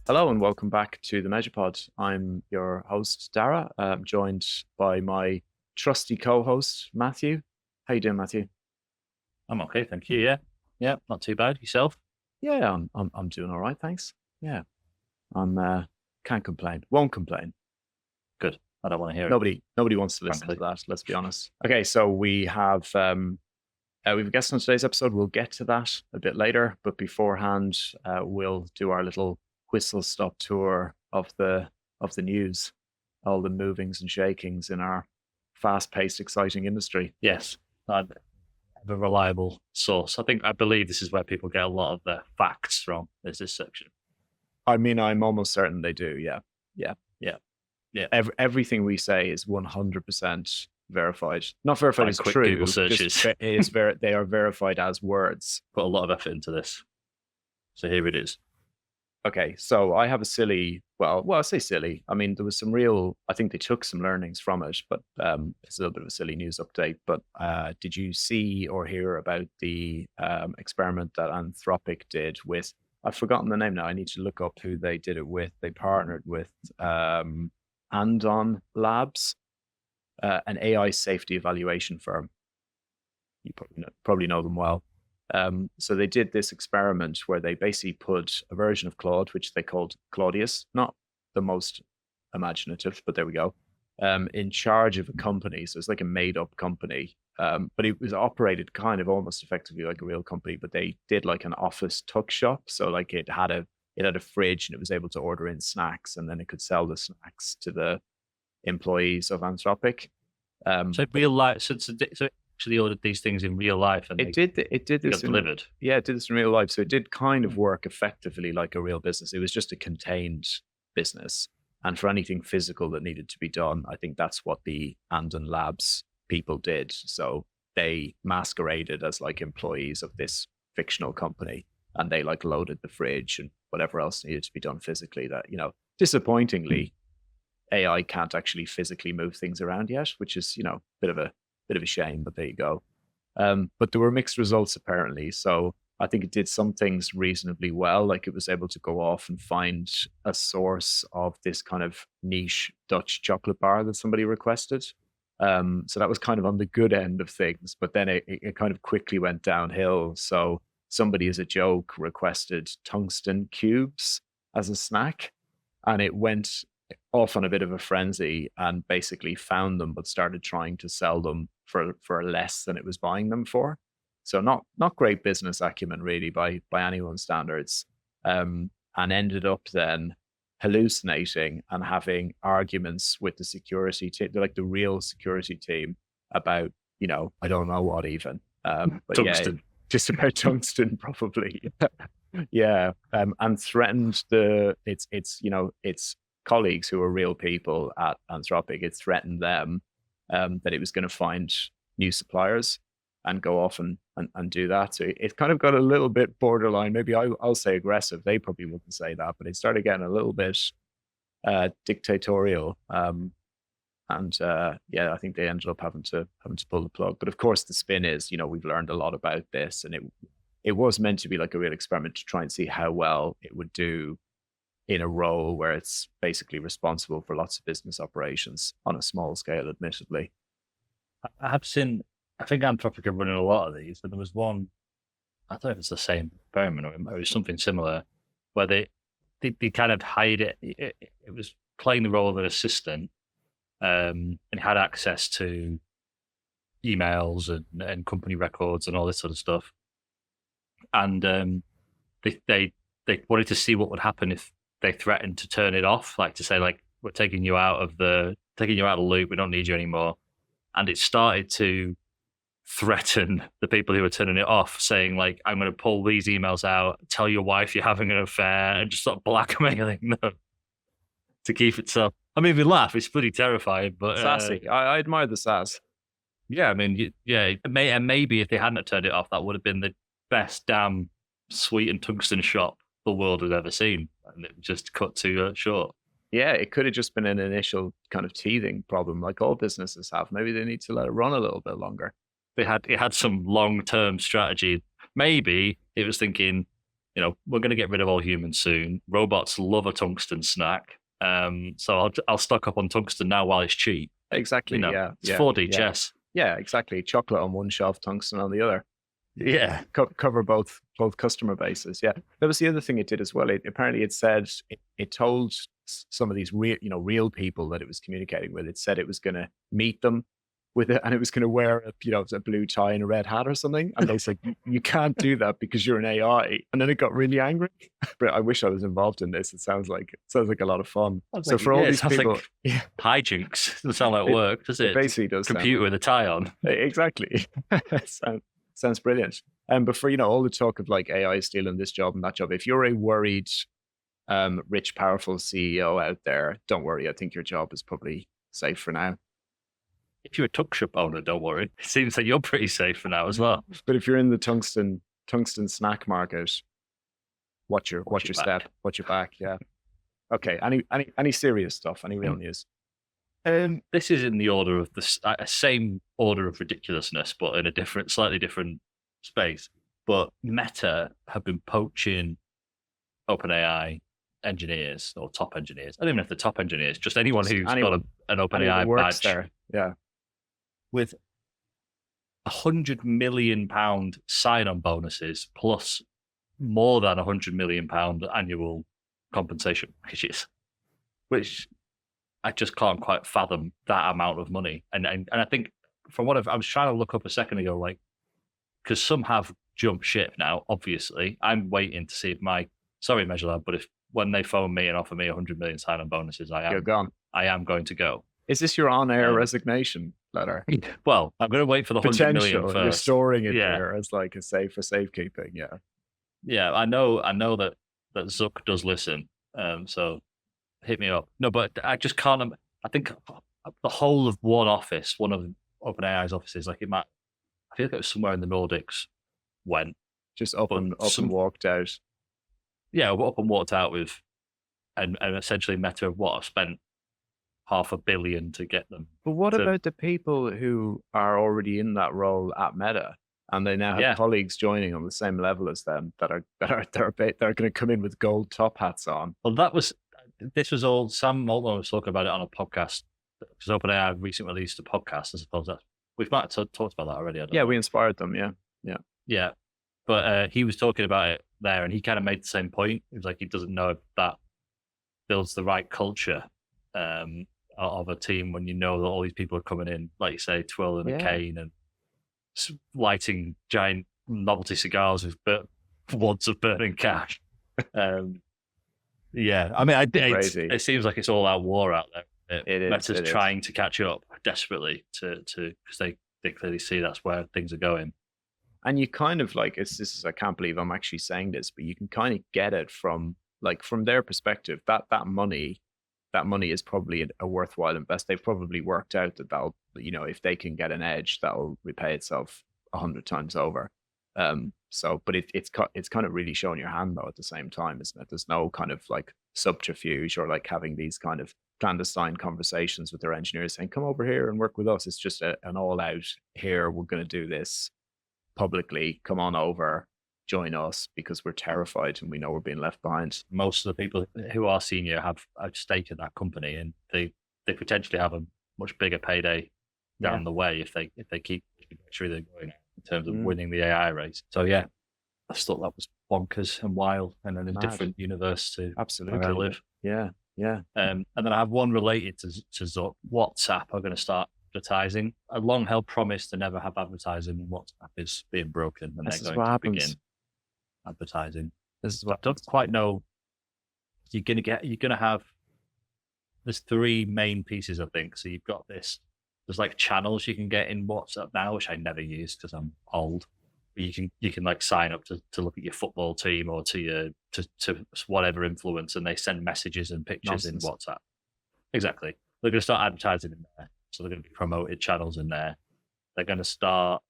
Hello and welcome back to the MeasurePod. I'm your host, Dara. I'm joined by my trusty co-host, Matthew. How you doing, Matthew? I'm okay, thank you. Yeah, not too bad. Yourself? Yeah, I'm doing all right, thanks. Yeah, I'm can't complain, won't complain. Good. I don't want to hear it. Nobody wants to listen to that. Let's be honest. Okay, so we have we've a guest on today's episode. We'll get to that a bit later, but beforehand, we'll do our little whistle-stop tour of the news, all the movings and shakings in our fast-paced, exciting industry. Yes, I have a reliable source. I believe this is where people get a lot of their facts from. Is this section? I mean, I'm almost certain they do. Yeah. Everything we say is 100% verified. Not verified as quick true. Google searches. They are verified as words. Put a lot of effort into this. So here it is. Okay, so I have a silly, well, I say silly. I mean, there was some real, I think they took some learnings from it, but it's a little bit of a silly news update. But did you see or hear about the experiment that Anthropic did with, I've forgotten the name now. I need to look up who they did it with. They partnered with Andon Labs, an AI safety evaluation firm. You probably know them well. So they did this experiment where they basically put a version of Claude, which they called Claudius, not the most imaginative, but there we go, in charge of a company. So it's like a made-up company, but it was operated kind of almost effectively like a real company. But they did like an office tuck shop, so like it had a fridge and it was able to order in snacks, and then it could sell the snacks to the employees of Anthropic. So real life. So actually ordered these things in real life, and it did this delivered. Yeah, it did this in real life. So it did kind of work effectively like a real business. It was just a contained business, and for anything physical that needed to be done, I think that's what the Andon Labs people did. So they masqueraded as like employees of this fictional company, and they like loaded the fridge and whatever else needed to be done physically. That, you know, disappointingly, AI can't actually physically move things around yet, which is, you know, bit of a shame, but there you go. But there were mixed results apparently. So I think it did some things reasonably well. Like it was able to go off and find a source of this kind of niche Dutch chocolate bar that somebody requested. So that was kind of on the good end of things, but then it kind of quickly went downhill. So somebody, as a joke, requested tungsten cubes as a snack, and it went off on a bit of a frenzy and basically found them, but started trying to sell them for less than it was buying them for. So not great business acumen really by anyone's standards, and ended up then hallucinating and having arguments with the security team, like the real security team, about, you know, I don't know what even, but tungsten. Yeah, just about tungsten probably. Yeah, and threatened its colleagues who are real people at Anthropic. It threatened them that it was going to find new suppliers and go off and do that. So it kind of got a little bit borderline. Maybe I'll say aggressive. They probably wouldn't say that, but it started getting a little bit dictatorial. Yeah, I think they ended up having to pull the plug. But of course, the spin is, you know, we've learned a lot about this, and it was meant to be like a real experiment to try and see how well it would do in a role where it's basically responsible for lots of business operations on a small scale, admittedly. I have seen, I think Anthropic are running a lot of these, but there was one, I don't know if it's the same experiment or it was something similar, where they kind of hired it. It was playing the role of an assistant, and had access to emails and company records and all this sort of stuff. And they wanted to see what would happen if they threatened to turn it off, like to say, like, we're taking you out of the loop, we don't need you anymore. And it started to threaten the people who were turning it off, saying, like, I'm going to pull these emails out, tell your wife you're having an affair, and just start blackmailing them to keep it so. I mean, if you laugh, it's pretty terrifying, but sassy. I admire the sass. Yeah, I mean, maybe if they hadn't turned it off, that would have been the best damn sweet and tungsten shop the world had ever seen, and it just cut too short. Yeah, it could have just been an initial kind of teething problem, like all businesses have. Maybe they need to let it run a little bit longer. It had some long-term strategy. Maybe it was thinking, we're going to get rid of all humans soon. Robots love a tungsten snack. So I'll stock up on tungsten now while it's cheap. Exactly. Yeah. It's 4D chess. Yeah, exactly. Chocolate on one shelf, tungsten on the other. Yeah. Cover both customer bases. Yeah. That was the other thing it did as well. Apparently it said it told some of these real people that it was communicating with. It said it was going to meet them with it, and it was going to wear a blue tie and a red hat or something. And they said, you can't do that because you're an AI. And then it got really angry. But I wish I was involved in this. It sounds like a lot of fun. So for all these people, hijinks, doesn't sound like work, does it? It basically does. Computer with a tie on. Exactly. Sounds brilliant. But for all the talk of like AI stealing this job and that job, if you're a worried, rich, powerful CEO out there, don't worry. I think your job is probably safe for now. If you're a tuck shop owner, don't worry. It seems that you're pretty safe for now as well. But if you're in the tungsten snack market, watch your step, watch your back. Yeah. Okay. Any serious stuff? Any real news? This is in the order of the same order of ridiculousness, but in a slightly different space. But Meta have been poaching OpenAI engineers or top engineers. I don't even know if they're top engineers, just anyone who's got an OpenAI badge. There. Yeah. With £100 million sign-on bonuses plus more than £100 million annual compensation packages, which I just can't quite fathom that amount of money. And I think from what I was trying to look up a second ago, like, because some have jumped ship now, obviously. I'm waiting to see if sorry, Measure Lab, but when they phone me and offer me 100 million sign-on bonuses, you're gone. I am going to go. Is this your on-air resignation letter? Well, I'm going to wait for the 100 million first. You're storing it there as like a safe for safekeeping. Yeah. Yeah, I know that Zuck does listen. So hit me up. No, but I just can't. I think the whole of one office, one of OpenAI's offices, like I feel like it was somewhere in the Nordics, went just up and walked out. Yeah, up and walked out with, and essentially Meta have spent $500 million to get them. But what about the people who are already in that role at Meta, and they now have colleagues joining on the same level as them that are going to come in with gold top hats on? Well, this was all Sam Altman was talking about it on a podcast, because OpenAI recently released a podcast. I suppose we might have talked about that already. We inspired them. Yeah. But he was talking about it there, and he kind of made the same point. He was like, he doesn't know if that builds the right culture of a team when you know that all these people are coming in, like you say, twirling a cane and lighting giant novelty cigars with wads of burning cash. Yeah, I mean, it seems like it's all out war out there. Meta's trying to catch up desperately because they clearly see that's where things are going. And you kind of like, I can't believe I'm actually saying this, but you can kind of get it from their perspective, that money is probably a worthwhile invest. They've probably worked out that that'll, if they can get an edge, that'll repay itself 100 times over. But it's kind of really showing your hand though at the same time, isn't it? There's no kind of like subterfuge or like having these kind of clandestine conversations with their engineers saying, come over here and work with us. It's just an all out here. We're going to do this publicly. Come on over, join us, because we're terrified and we know we're being left behind. Most of the people who are senior have a stake in that company, and they potentially have a much bigger payday down the way if they keep sure they're going in terms of winning the AI race. So yeah, I just thought that was bonkers and wild, and in a different universe to absolutely where I live. Yeah. And then I have one related to Zuck. WhatsApp are going to start advertising. A long-held promise to never have advertising. WhatsApp is being broken, and this they're is going what to happens. begin advertising. This is what I don't quite know. You're going to have. There's three main pieces, I think. So you've got this. There's like channels you can get in WhatsApp now, which I never use because I'm old. But you can like sign up to look at your football team or to whatever influence, and they send messages and pictures in WhatsApp. Exactly. They're going to start advertising in there. So they're going to be promoted channels in there. They're going to start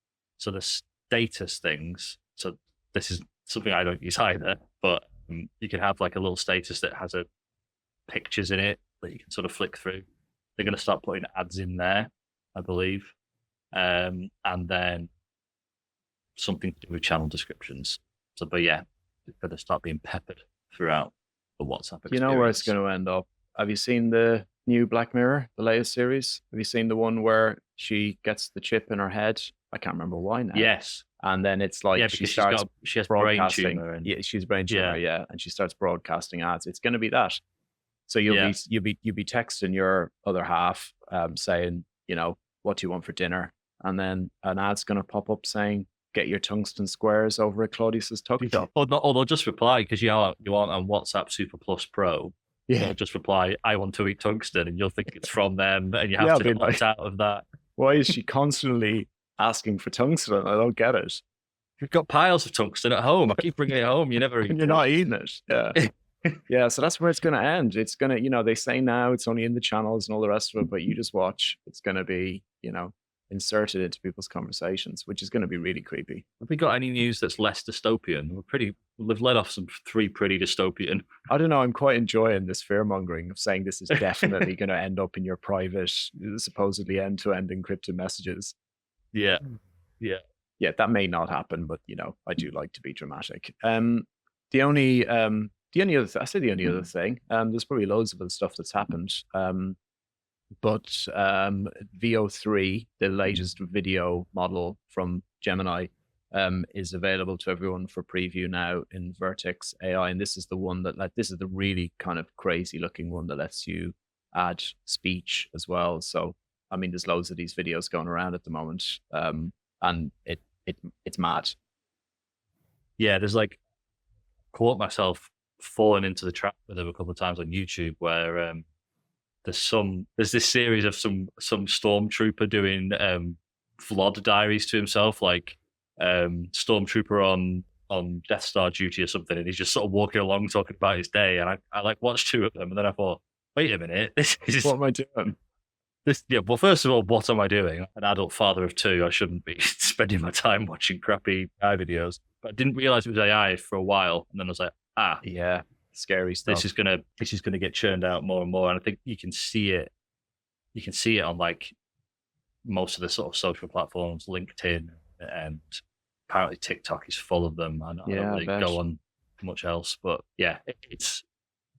the status things. So this is something I don't use either, but you can have like a little status that has pictures in it that you can sort of flick through. They're going to start putting ads in there, I believe. And then something to do with channel descriptions. So, but yeah, going to start being peppered throughout the WhatsApp experience. You know where it's going to end up? Have you seen the new Black Mirror, the latest series? Have you seen the one where she gets the chip in her head? I can't remember why now. Yes. And then it's like she has brain tumor. And, yeah, she's brain tumor, yeah. And she starts broadcasting ads. It's going to be that. So you'll be texting your other half, saying, you know, what do you want for dinner? And then an ad's going to pop up saying, get your tungsten squares over at Claudius's tuck shop. Or they'll just reply, because you aren't on WhatsApp Super Plus Pro. Yeah. They'll just reply, I want to eat tungsten, and you'll think it's from them, and you have to opt out of that. Why is she constantly asking for tungsten? I don't get it. You've got piles of tungsten at home. I keep bringing it home. You never eat it. You're not eating it. Yeah. Yeah, so that's where it's going to end. It's going to, you know, they say now it's only in the channels and all the rest of it, but you just watch. It's going to be, you know, inserted into people's conversations, which is going to be really creepy. Have we got any news that's less dystopian? We've let off three pretty dystopian. I don't know. I'm quite enjoying this fear mongering of saying this is definitely going to end up in your private, supposedly end-to-end encrypted messages. Yeah. Yeah, that may not happen, but you know, I do like to be dramatic. The only other thing, there's probably loads of other stuff that's happened. But VO3, the latest video model from Gemini, is available to everyone for preview now in Vertex AI, and this is the one that this is the really kind of crazy looking one that lets you add speech as well. So I mean, there's loads of these videos going around at the moment, and it's mad. Yeah, there's like, caught myself falling into the trap with them a couple of times on YouTube where there's this series of some stormtrooper doing vlog diaries to himself, like stormtrooper on Death Star duty or something, and he's just sort of walking along talking about his day. And I like watched two of them, and then I thought, wait a minute, this is what am I doing? Well, first of all, what am I doing? An adult father of two, I shouldn't be spending my time watching crappy AI videos. But I didn't realize it was AI for a while, and then I was like, yeah, scary stuff. This is gonna get churned out more and more, and I think you can see it. You can see it on like most of the sort of social platforms, LinkedIn, and apparently TikTok is full of them. I don't really go on much else, but yeah, it's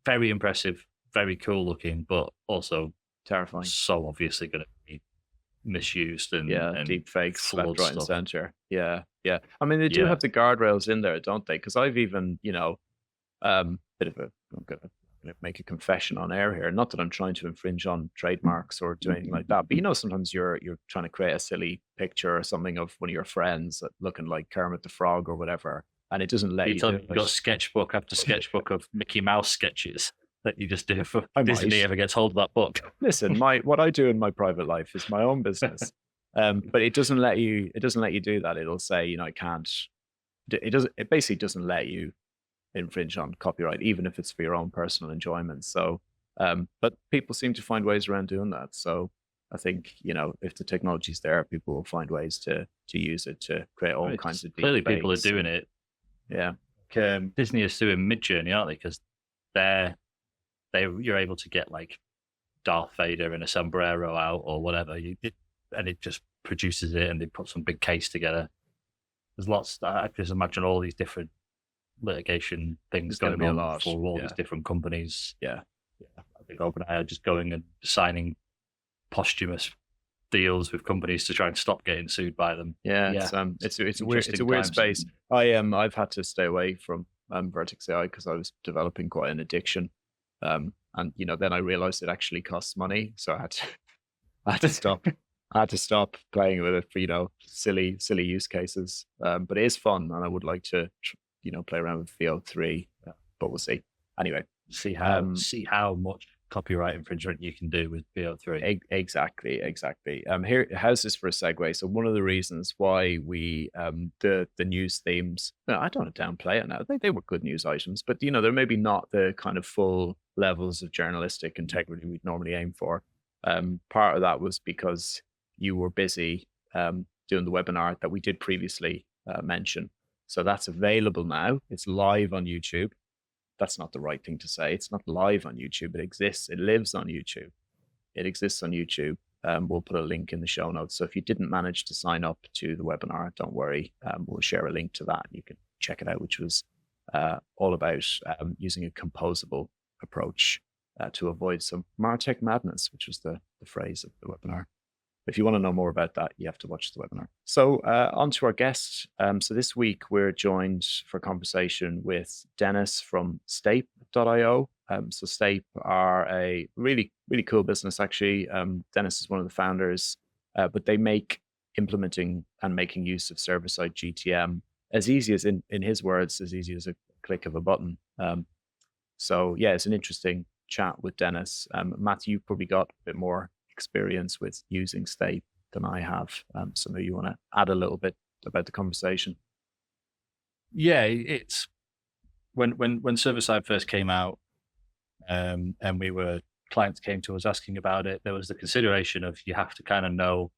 very impressive, very cool looking, but also terrifying. So obviously going to be misused and deepfakes left, right, and center. Yeah. I mean, they do have the guardrails in there, don't they? Because I've even, you know, I'm going to make a confession on air here. Not that I'm trying to infringe on trademarks or do anything like that, but you know, sometimes you're trying to create a silly picture or something of one of your friends looking like Kermit the Frog or whatever, and it doesn't let you. You've got sketchbook after sketchbook of Mickey Mouse sketches that you just do for Disney ever gets hold of that book. Listen, what I do in my private life is my own business, but it doesn't let you. It doesn't let you do that. It'll say, you know, I can't. It basically doesn't let you infringe on copyright, even if it's for your own personal enjoyment. So, but people seem to find ways around doing that. So I think, you know, if the technology's there, people will find ways to use it to create all kinds of deep clearly debates. People are doing it. Yeah. Disney is doing Midjourney, aren't they? Because you're able to get like Darth Vader in a sombrero out or whatever, and it just produces it, and they put some big case together. There's lots. I just imagine all these different litigation things going on for all these different companies. Yeah. I think OpenAI are just going and signing posthumous deals with companies to try and stop getting sued by them. It's a weird space. I've had to stay away from Vertex AI because I was developing quite an addiction. And you know, then I realized it actually costs money, so I had to stop. I had to stop playing with it for, you know, silly use cases. But it is fun, and I would like to, you know, play around with VO3. But we'll see. Anyway, see how much copyright infringement you can do with VO3. Exactly. Here, how's this for a segue? So one of the reasons why we the news themes, I don't want to downplay it now. They were good news items, but you know, they're maybe not the kind of full levels of journalistic integrity we'd normally aim for. Part of that was because you were busy doing the webinar that we did previously mention. So that's available now. It's live on YouTube. That's not the right thing to say. It's not live on YouTube. It exists. It lives on YouTube. It exists on YouTube. We'll put a link in the show notes. So if you didn't manage to sign up to the webinar, don't worry. We'll share a link to that. You can check it out, which was all about using a composable approach to avoid some MarTech madness, which was the phrase of the webinar. If you want to know more about that, you have to watch the webinar. So on to our guests. So this week, we're joined for conversation with Denis from Stape.io. So Stape are a really, really cool business, actually. Denis is one of the founders, but they make implementing and making use of server-side GTM as easy as, in his words, as easy as a click of a button. So yeah, it's an interesting chat with Denis. Matt, you've probably got a bit more experience with using Stape than I have. So maybe you want to add a little bit about the conversation. Yeah, it's when server-side first came out, and clients came to us asking about it, there was the consideration of you have to kind of know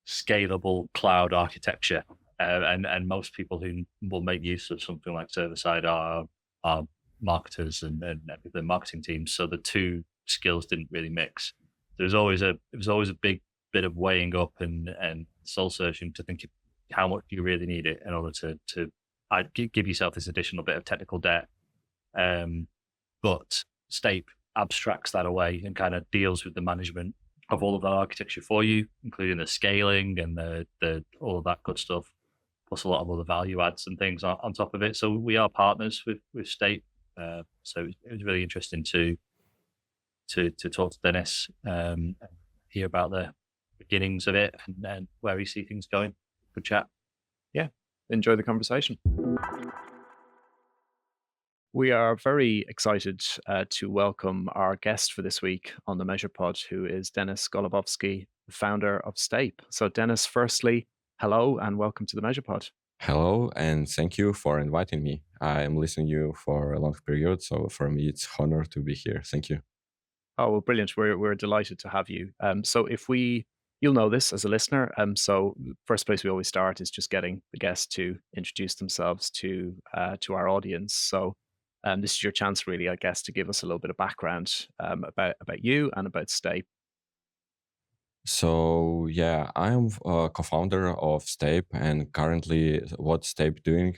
scalable cloud architecture. And most people who will make use of something like server-side are marketers and the marketing teams. So the two skills didn't really mix. It was always a big bit of weighing up and soul searching to think how much you really need it in order to give yourself this additional bit of technical debt. But Stape abstracts that away and kind of deals with the management of all of that architecture for you, including the scaling and the all of that good stuff, plus a lot of other value adds and things on top of it. So we are partners with Stape. So it was really interesting to talk to Denis, hear about the beginnings of it and where we see things going. Good chat. Yeah, enjoy the conversation. We are very excited to welcome our guest for this week on the MeasurePod, who is Denis Golubovsky, the founder of Stape. So Denis, firstly, hello and welcome to the MeasurePod. Hello, and thank you for inviting me. I am listening to you for a long period, so for me it's an honor to be here. Thank you. Oh, well, brilliant. We're delighted to have you. So you'll know this as a listener. So first place we always start is just getting the guests to introduce themselves to our audience. So this is your chance, really, I guess, to give us a little bit of background about you and about Stape. So yeah, I am a co-founder of Stape, and currently what Stape doing,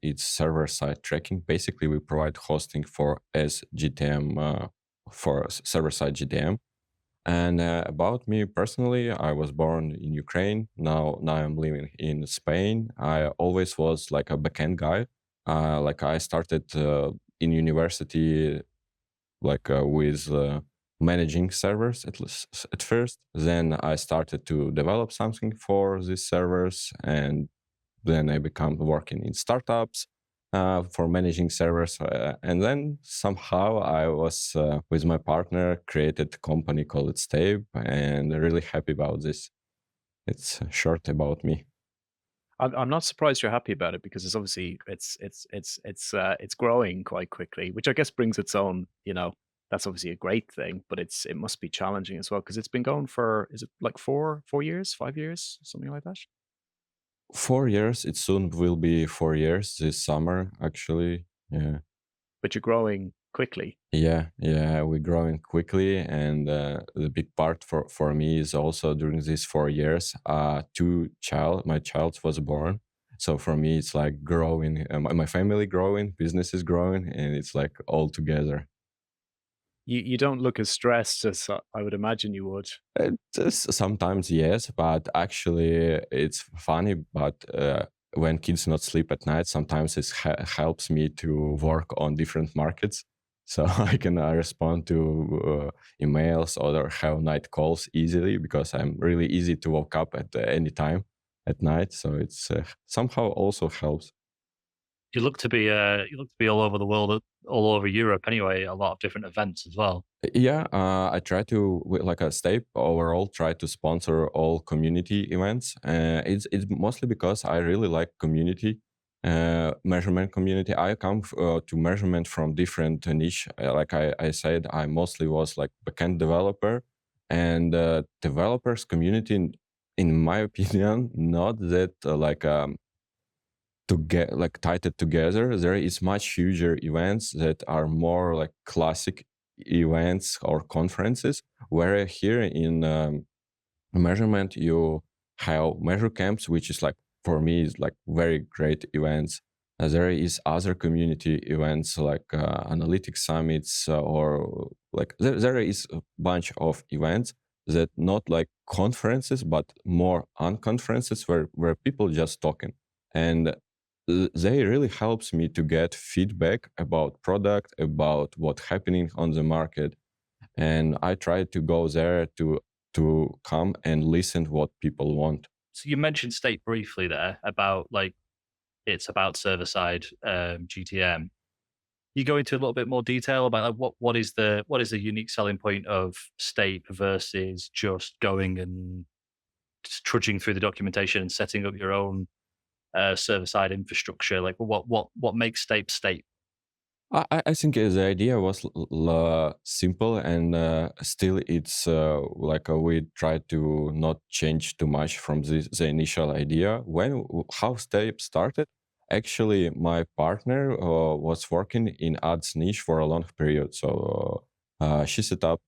it's server-side tracking. Basically, we provide hosting for GTM, for server-side GTM. And about me personally, I was born in Ukraine. Now I'm living in Spain. I always was like a backend guy. Like I started in university, like with managing servers at first. Then I started to develop something for these servers, and then I became working in startups for managing servers. And then somehow I was with my partner created a company called Stape, and really happy about this. It's short about me. I'm not surprised you're happy about it, because it's obviously it's growing quite quickly, which I guess brings its own, that's obviously a great thing, but it must be challenging as well, because it's been going for, is it like 4 years, 5 years, something like that? 4 years. It soon will be 4 years this summer, actually. Yeah. But you're growing quickly. Yeah, we're growing quickly, and the big part for me is also during these 4 years, my child was born. So for me, it's like growing, my family growing, business is growing, and it's like all together. You don't look as stressed as I would imagine you would. Sometimes yes, but actually it's funny. But when kids not sleep at night, sometimes it helps me to work on different markets. So I can respond to emails or have night calls easily, because I'm really easy to wake up at any time at night. So it's somehow also helps. You look to be all over the world, all over Europe anyway. A lot of different events as well. Yeah, I try to, like a Stape overall, try to sponsor all community events. It's mostly because I really like community, measurement community. I come to measurement from different niche. Like I said, I mostly was like backend developer, and developers community, in my opinion, not that to get like tied together. There is much huger events that are more like classic events or conferences, where here in measurement you have measure camps, which is like, for me, is like very great events. There is other community events like analytics summits or like there is a bunch of events that not like conferences but more unconferences where people just talking, and they really helps me to get feedback about product, about what's happening on the market, and I try to go there to come and listen what people want. So you mentioned state briefly there about like it's about server-side GTM. You go into a little bit more detail about like, what is the unique selling point of state versus just going and just trudging through the documentation and setting up your own server-side infrastructure? Like what makes state? I think the idea was simple, and still it's like we try to not change too much from the initial idea. How Step started, actually, my partner was working in ads niche for a long period. So she set up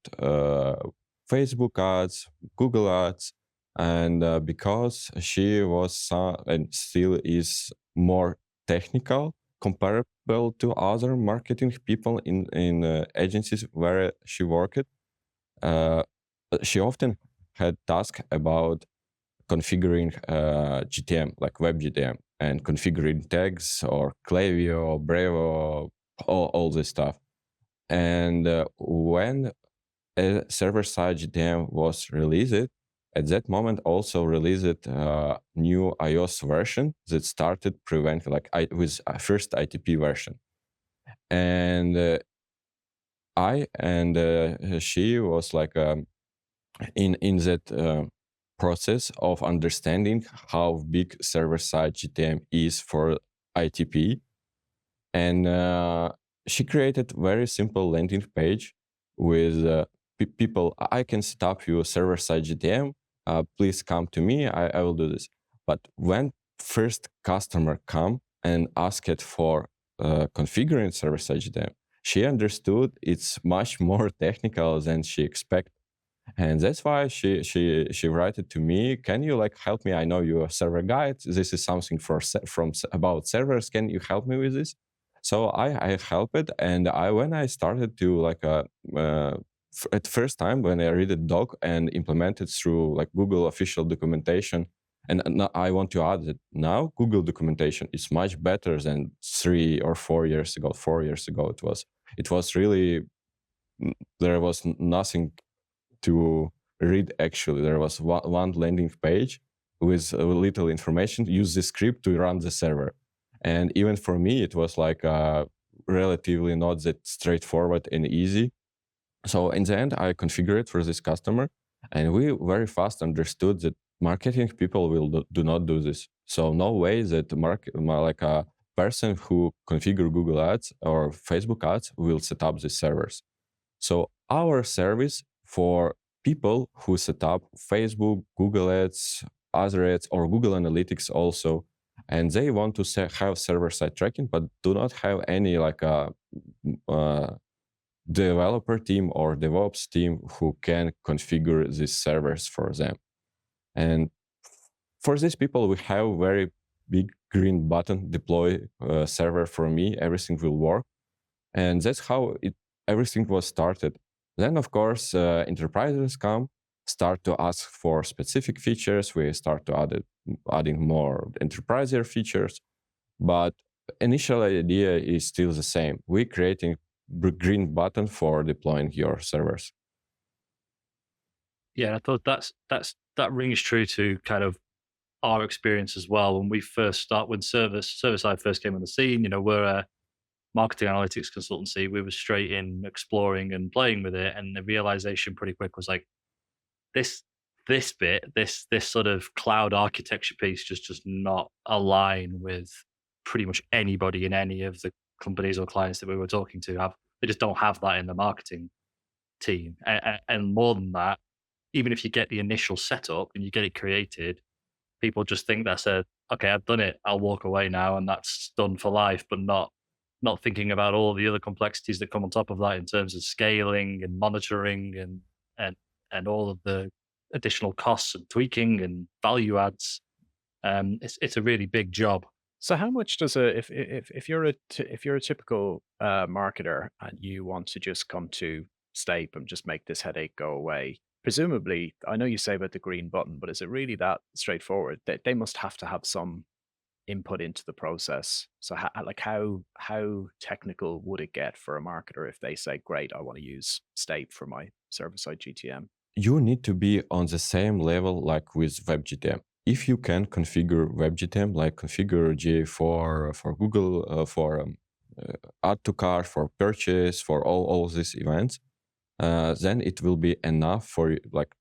Facebook ads, Google ads, and because she was and still is more technical comparable to other marketing people in agencies where she worked. Uh, she often had tasks about configuring GTM, like web GTM, and configuring tags or Klaviyo, Brevo, all this stuff. And when a server-side GTM was released, at that moment also released a new iOS version that started preventing with a first ITP version. And I and she was like in that process of understanding how big server-side GTM is for ITP. And she created very simple landing page with people. I can set up your server-side GTM. Please come to me. I will do this. But when first customer come and asked for configuring server-side GTM, she understood it's much more technical than she expected. And that's why she wrote it to me. Can you like help me? I know you're a server guide. This is something from about servers. Can you help me with this? So I helped, and when I started to like at first time when I read the doc and implemented through like Google official documentation, and I want to add that now Google documentation is much better than 3 or 4 years ago. 4 years ago it was really there was nothing to read. Actually, there was one landing page with a little information. Use the script to run the server, and even for me, it was like relatively not that straightforward and easy. So in the end, I configured it for this customer, and we very fast understood that marketing people do not do this. So no way that like a person who configure Google Ads or Facebook Ads will set up these servers. So our service for people who set up Facebook, Google Ads, other ads, or Google Analytics also, and they want to have server-side tracking, but do not have any like a developer team or DevOps team who can configure these servers for them. And for these people, we have very big green button, deploy server for me, everything will work. And that's how everything was started. Then, of course, enterprises start to ask for specific features. We start to adding more enterprise features. But initial idea is still the same. We're creating green button for deploying your servers. Yeah, I thought that rings true to kind of our experience as well. When server-side first came on the scene, we're a marketing analytics consultancy. We were straight in exploring and playing with it, and the realization pretty quick was like this sort of cloud architecture piece just does not align with pretty much anybody in any of the companies or clients that we were talking to. They just don't have that in the marketing team. And more than that, even if you get the initial setup and you get it created, people just think okay, I've done it, I'll walk away now, and that's done for life, but not thinking about all the other complexities that come on top of that in terms of scaling and monitoring and all of the additional costs and tweaking and value adds. It's a really big job. So how much does a if you're if you're a typical marketer and you want to just come to Stape and just make this headache go away, presumably, I know you say about the green button, but is it really that straightforward? They must have to have some input into the process. So how technical would it get for a marketer if they say, "Great, I want to use Stape for my server-side GTM"? You need to be on the same level like with WebGTM. If you can configure WebGTM, like configure GA4 for Google, for add to cart, for purchase, for all these events, then it will be enough for you, like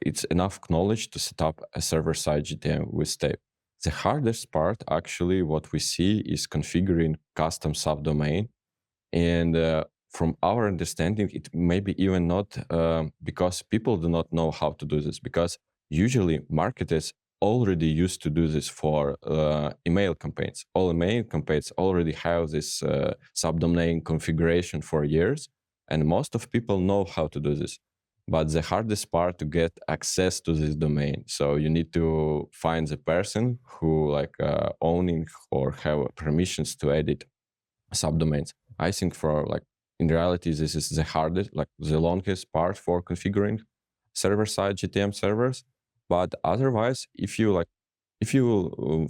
it's enough knowledge to set up a server-side GTM with Stape. The hardest part, actually, what we see is configuring custom subdomain. And from our understanding, it may be even not because people do not know how to do this, because usually marketers already used to do this for email campaigns. All email campaigns already have this subdomain configuration for years, and most of people know how to do this. But the hardest part to get access to this domain. So you need to find the person who owning or have permissions to edit subdomains. I think for in reality, this is the hardest, like the longest part for configuring server-side GTM servers. But otherwise, if you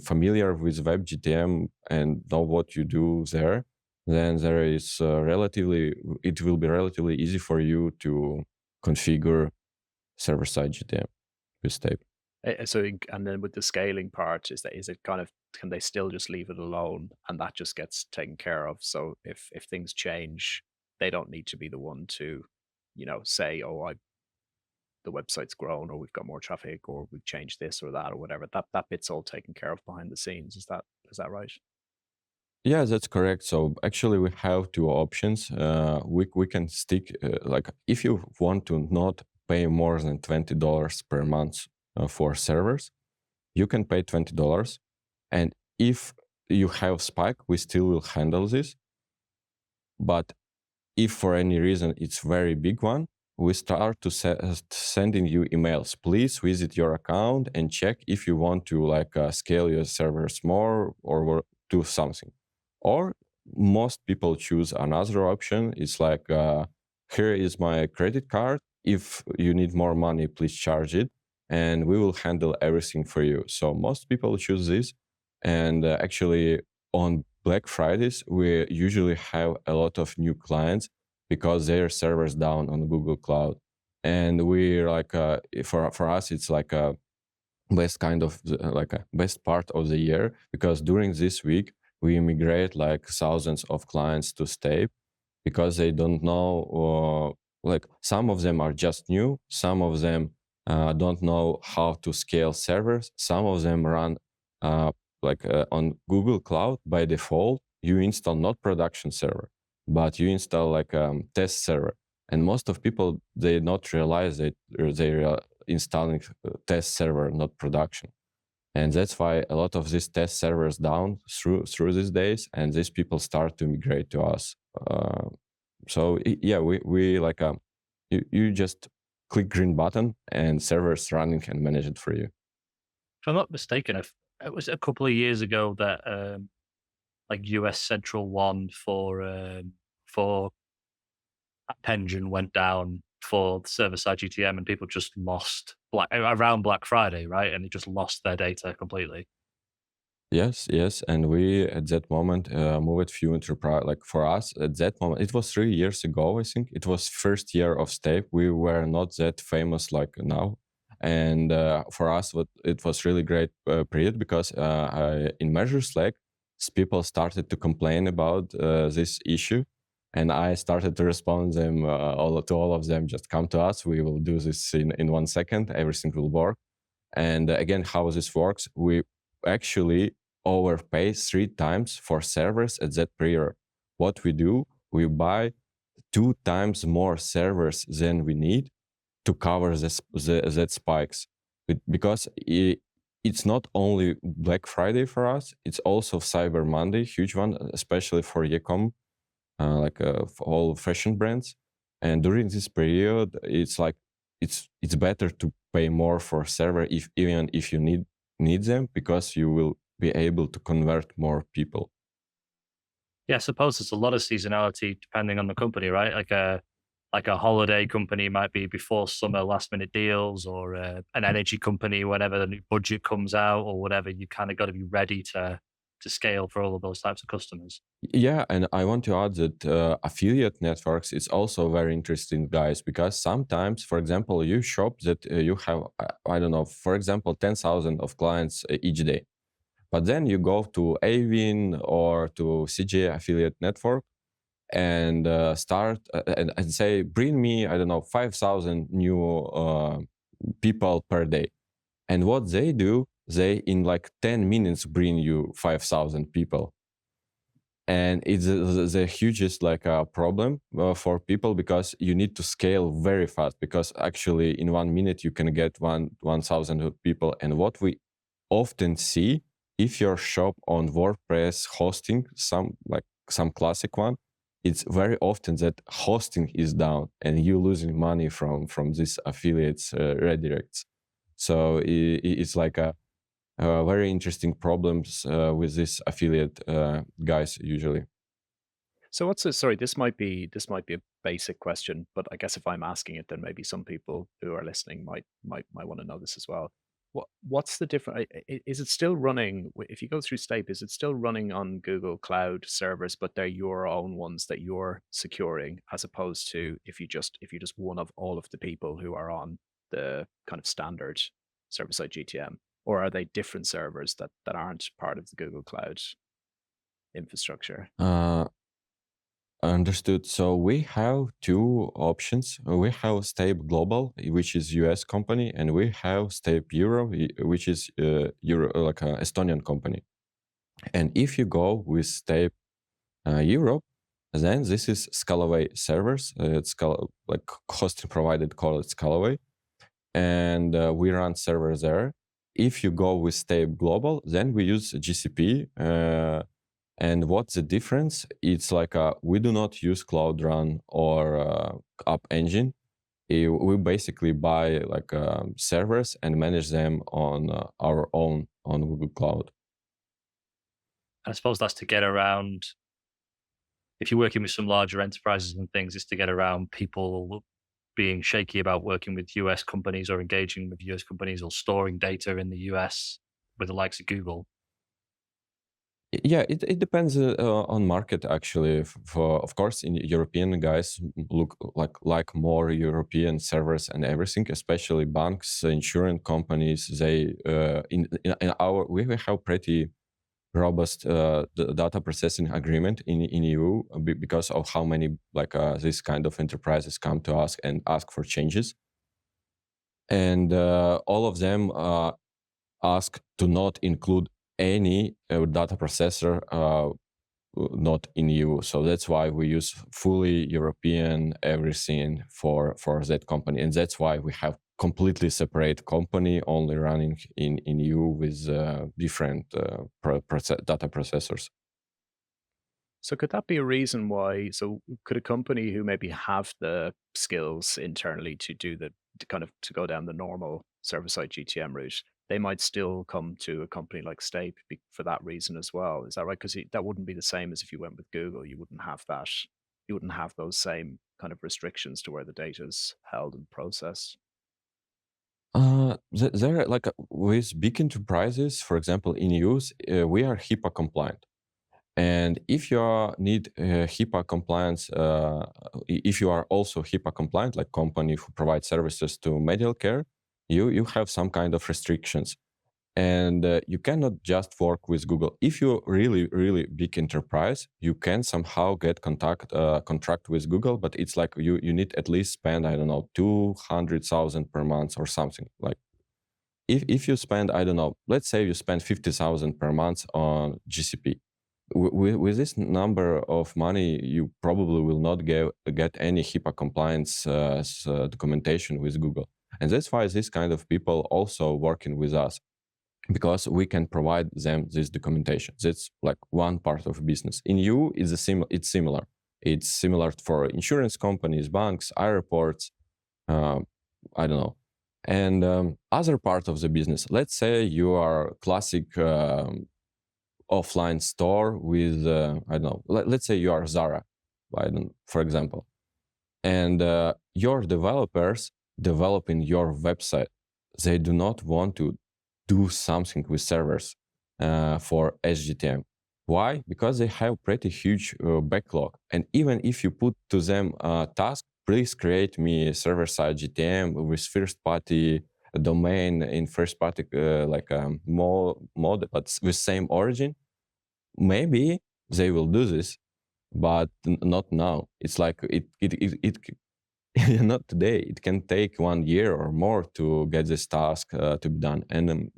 familiar with web GTM and know what you do there, then there is it will be relatively easy for you to configure server-side GTM with Stape. And then with the scaling part, is it kind of, can they still just leave it alone and that just gets taken care of? So if things change, they don't need to be the one to, say, oh, the website's grown, or we've got more traffic, or we've changed this or that or whatever. That bit's all taken care of behind the scenes. Is that right? Yeah, that's correct. So actually, we have two options. We can stick if you want to not pay more than $20 per month for servers, you can pay $20. And if you have spike, we still will handle this. But if for any reason it's very big one, we start to sending you emails. Please visit your account and check if you want to scale your servers more or do something. Or most people choose another option. It's here is my credit card. If you need more money, please charge it, and we will handle everything for you. So most people choose this. And actually, on Black Fridays, we usually have a lot of new clients because their servers down on Google Cloud. And we for us, it's a best kind of a best part of the year, because during this week, we migrate thousands of clients to Stape because they don't know, some of them are just new, some of them don't know how to scale servers, some of them run on Google Cloud. By default, you install not production server, but you install test server. And most of people, they not realize that they're installing test server, not production. And that's why a lot of these test servers down through these days, and these people start to migrate to us. You just click green button and servers running and manage it for you. If I'm not mistaken, it was a couple of years ago that US Central 1 for App Engine went down for server-side GTM, and people just lost around Black Friday, right? And they just lost their data completely. Yes, and we at that moment moved few enterprise. For us at that moment, it was 3 years ago. I think it was first year of Stape. We were not that famous like now, and for us, it was really great period because in Measure Slack, people started to complain about this issue. And I started to respond them all of them. Just come to us. We will do this in 1 second. Everything will work. And again, how this works? We actually overpay 3 times for servers at that period. What we do? We buy 2 times more servers than we need to cover that spikes, because it's not only Black Friday for us. It's also Cyber Monday, huge one, especially for e-com. For all fashion brands. And during this period, it's better to pay more for server even if you need them, because you will be able to convert more people. Yeah, I suppose there's a lot of seasonality depending on the company, right? Like a holiday company might be before summer last minute deals, or an energy company whenever the new budget comes out or whatever. You kind of got to be ready to scale for all of those types of customers. Yeah, and I want to add that affiliate networks is also very interesting, guys, because sometimes, for example, you shop that you have, I don't know, for example, 10,000 of clients each day. But then you go to Avin or to CJ affiliate network and start and say, bring me, I don't know, 5,000 new people per day. And what they do, they in like 10 minutes bring you 5,000 people. And it's the hugest like problem for people, because you need to scale very fast, because actually in 1 minute you can get 1,000 people. And what we often see, if your shop on WordPress hosting, some classic one, it's very often that hosting is down and you losing money from these affiliates redirects. So it's like a very interesting problems with this affiliate guys usually. So sorry, this might be a basic question, but I guess if I'm asking it, then maybe some people who are listening might want to know this as well. What's the difference? Is it still running, if you go through Stape, is it still running on Google Cloud servers, but they're your own ones that you're securing, as opposed to if you just one of all of the people who are on the kind of standard server-side GTM, or are they different servers that aren't part of the Google Cloud infrastructure? Understood. So we have two options. We have Stape Global, which is US company, and we have Stape Euro, which is Euro, like an Estonian company. And if you go with Stape Europe, then this is Scalaway servers. It's like hosting provided called Scalaway, and we run servers there. If you go with Stape Global, then we use GCP. And what's the difference? It's like we do not use Cloud Run or App Engine. We basically buy like servers and manage them on our own on Google Cloud. I suppose that's to get around, if you're working with some larger enterprises and things, it's to get around people being shaky about working with US companies or engaging with US companies or storing data in the US with the likes of Google. Yeah, it depends on market actually. For of course, in European guys look like more European servers and everything, especially banks, insurance companies. They in our we have pretty robust data processing agreement in EU because of how many like these kind of enterprises come to us and ask for changes, and all of them ask to not include any data processor not in EU. So that's why we use fully European everything for that company. And that's why we have completely separate company only running in EU with different data processors. So could that be a reason why, so could a company who maybe have the skills internally to do to go down the normal server-side GTM route, they might still come to a company like Stape for that reason as well? Is that right? Because that wouldn't be the same as if you went with Google. You wouldn't have that. You wouldn't have those same kind of restrictions to where the data is held and processed. There, like with big enterprises, for example, in use, we are HIPAA compliant. And if you need HIPAA compliance, if you are also HIPAA compliant, like company who provides services to medical care, you have some kind of restrictions. And you cannot just work with Google. If you're really big enterprise, you can somehow get contract with Google, but it's like you need at least spend, I don't know, 200,000 per month or something. Like if you spend, I don't know, let's say you spend 50,000 per month on GCP. With this number of money, you probably will not get any HIPAA compliance documentation with Google. And that's why this kind of people also working with us, because we can provide them this documentation. That's like one part of business. In EU, it's similar. It's similar for insurance companies, banks, airports, I don't know. And other part of the business, let's say you are classic offline store with, I don't know, let's say you are Zara, for example, and your developers developing your website, they do not want to do something with servers for SGTM. Why? Because they have pretty huge backlog. And even if you put to them a task, please create me server-side GTM with first-party domain in first-party mode, but with same origin, maybe they will do this, but not now. It's like it not today. It can take 1 year or more to get this task to be done. And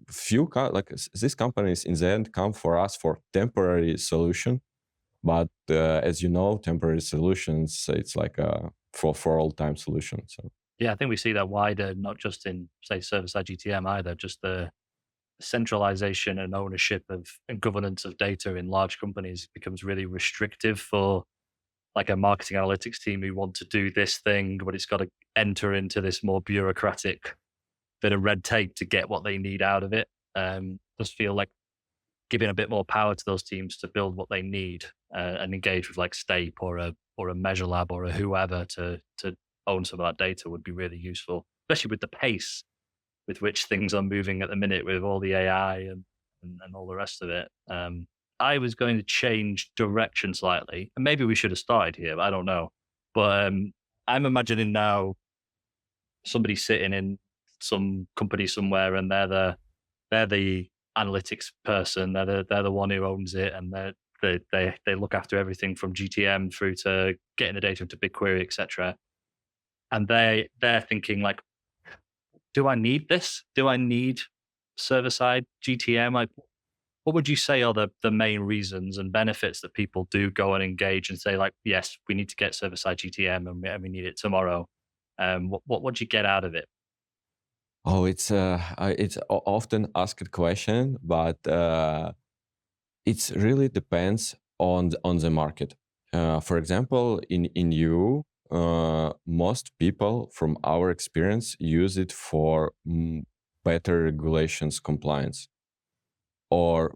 these companies in the end come for us for temporary solution. But as you know, temporary solutions, it's like for all time solution. So yeah, I think we see that wider, not just in say server-side GTM either, just the centralization and ownership of and governance of data in large companies becomes really restrictive for like a marketing analytics team who want to do this thing, but it's got to enter into this more bureaucratic bit of red tape to get what they need out of it. Just feel like giving a bit more power to those teams to build what they need and engage with like Stape or a Measure Lab or a whoever to own some of that data would be really useful, especially with the pace with which things are moving at the minute with all the AI and all the rest of it. I was going to change direction slightly, and maybe we should have started here, but I don't know. But I'm imagining now somebody sitting in some company somewhere, and they're the analytics person. They're the one who owns it, and they look after everything from GTM through to getting the data into BigQuery, etc. And they're thinking like, do I need this? Do I need server-side GTM? What would you say are the main reasons and benefits that people do go and engage and say like, yes, we need to get server-side GTM and we need it tomorrow? What do you get out of it? Oh, it's often asked question, but it really depends on the market. For example, in EU, most people from our experience use it for better regulations compliance. Or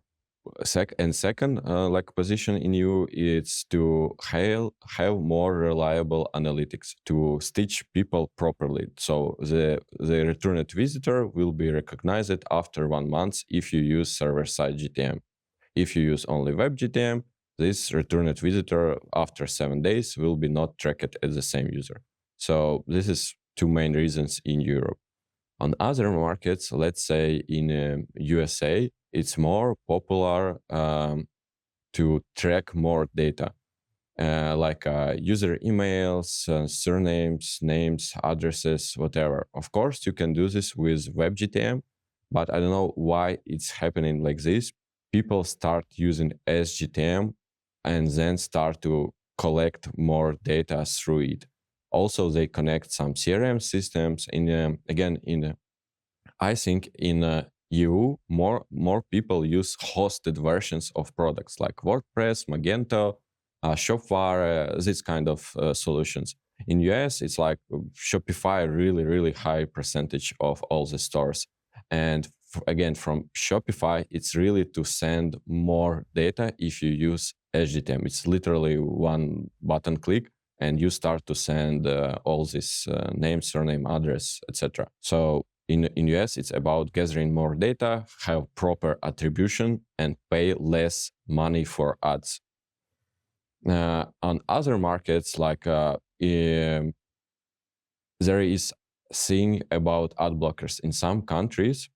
second, like position in EU, it's to have more reliable analytics to stitch people properly. So the returned visitor will be recognized after 1 month if you use server-side GTM. If you use only web GTM, this returned visitor after 7 days will be not tracked as the same user. So this is 2 main reasons in Europe. On other markets, let's say in USA, it's more popular to track more data, like user emails, surnames, names, addresses, whatever. Of course, you can do this with web GTM, but I don't know why it's happening like this. People start using SGTM and then start to collect more data through it. Also, they connect some CRM systems. I think in EU, more people use hosted versions of products like WordPress, Magento, Shopware, this kind of solutions. In US, it's like Shopify, really high percentage of all the stores. And again, from Shopify, it's really to send more data if you use SGTM. It's literally one button click and you start to send all this name, surname, address, etc. So in US, it's about gathering more data, have proper attribution, and pay less money for ads. On other markets, like there is thing about ad blockers. In some countries,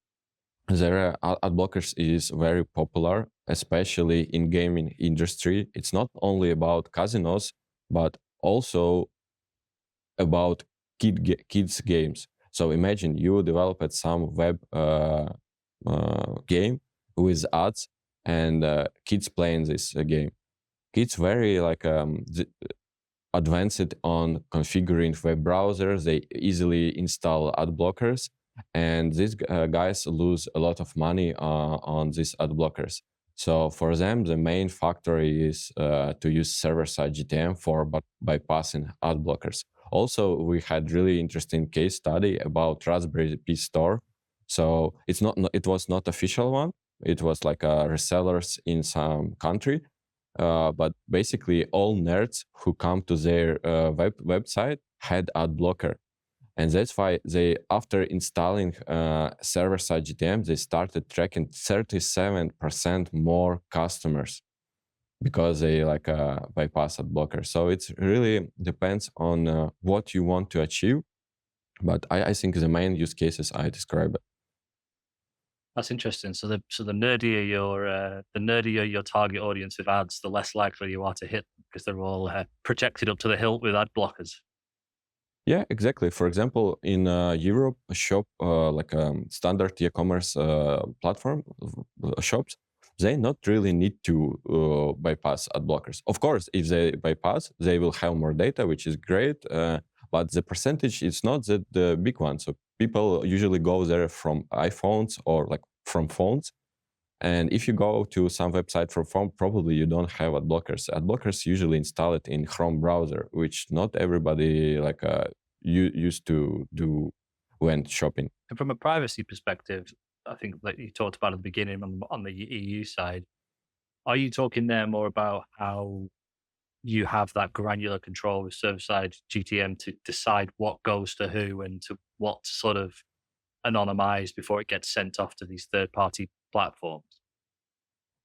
there are ad blockers is very popular, especially in gaming industry. It's not only about casinos, but also about kids games. So imagine you developed some web game with ads and kids playing this game. Kids very advanced on configuring web browsers. They easily install ad blockers, and these guys lose a lot of money on these ad blockers. So for them, the main factor is to use server-side GTM for bypassing ad blockers. Also, we had really interesting case study about Raspberry Pi Store. So it was not official one, It was like resellers in some country. But basically all nerds who come to their website had ad blocker. And that's why they, after installing server-side GTM, they started tracking 37% more customers because they like bypass ad blocker. So it really depends on what you want to achieve. But I think the main use cases I described. That's interesting. So the nerdier your target audience with ads, the less likely you are to hit them because they're all protected up to the hilt with ad blockers. Yeah, exactly. For example, in Europe, a shop like a standard e-commerce platform shops, they not really need to bypass ad blockers. Of course, if they bypass, they will have more data, which is great. But the percentage is not the big one. So people usually go there from iPhones or like from phones. And if you go to some website from phone, probably you don't have ad blockers. Ad blockers usually install it in Chrome browser, which not everybody like used to do when shopping. And from a privacy perspective, I think that you talked about at the beginning on the EU side, are you talking there more about how you have that granular control with server-side GTM to decide what goes to who and to what sort of anonymized before it gets sent off to these third-party platforms?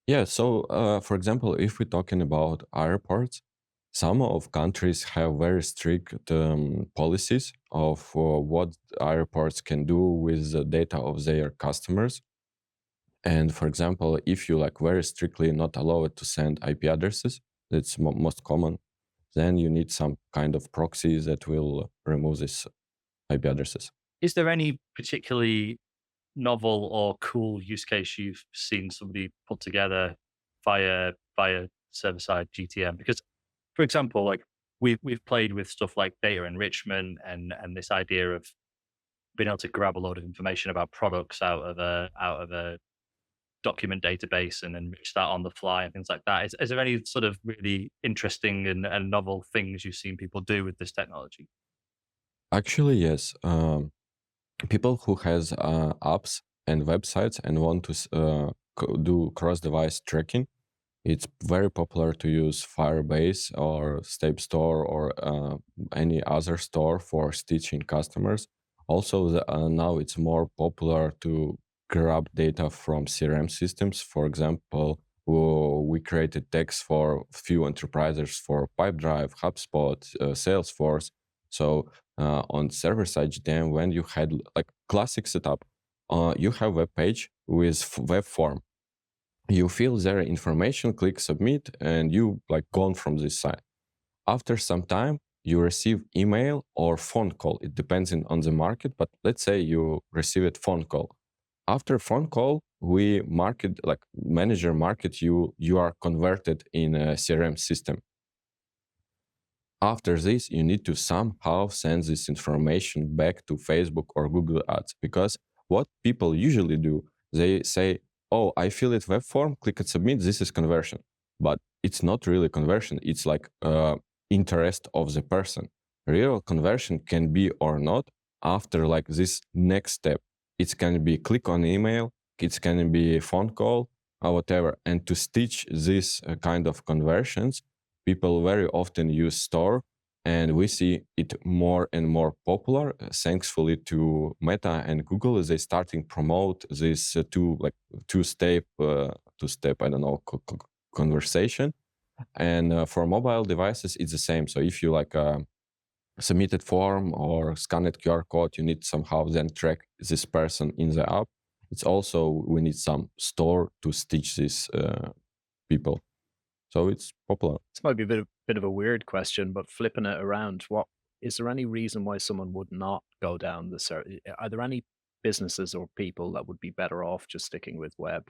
Yeah, so for example, if we're talking about airports, some of countries have very strict policies of what airports can do with the data of their customers. And for example, if you like very strictly not allow it to send IP addresses, that's most common, then you need some kind of proxy that will remove these IP addresses. Is there any particularly novel or cool use case you've seen somebody put together via server-side GTM? Because, for example, like we've played with stuff like data enrichment and this idea of being able to grab a load of information about products out of a document database and enrich that on the fly and things like that. Is there any sort of really interesting and novel things you've seen people do with this technology? Actually, yes. People who has apps and websites and want to do cross-device tracking, it's very popular to use Firebase or Step Store or any other store for stitching customers. Also, now it's more popular to grab data from CRM systems. For example, we created text for few enterprises for Pipedrive, HubSpot, Salesforce. So on server-side GTM, when you had like classic setup, you have a page with web form. You fill their information, click submit, and you like gone from this site. After some time, you receive email or phone call. It depends on the market, but let's say you receive a phone call. After phone call, we market like manager market you are converted in a CRM system. After this, you need to somehow send this information back to Facebook or Google Ads, because what people usually do, they say, oh, I fill it web form, click and submit, this is conversion. But it's not really conversion, it's like interest of the person. Real conversion can be or not after like this next step. It can be click on email, it can be phone call, or whatever. And to stitch this kind of conversions, people very often use store, and we see it more and more popular. Thankfully to Meta and Google, they starting promote this two-step I don't know conversation. And for mobile devices, it's the same. So if you like submitted form or scanned QR code, you need somehow then track this person in the app. It's also we need some store to stitch these people. So it's popular. This might be a bit of a weird question, but flipping it around, what is there any reason why someone would not go down the are there any businesses or people that would be better off just sticking with web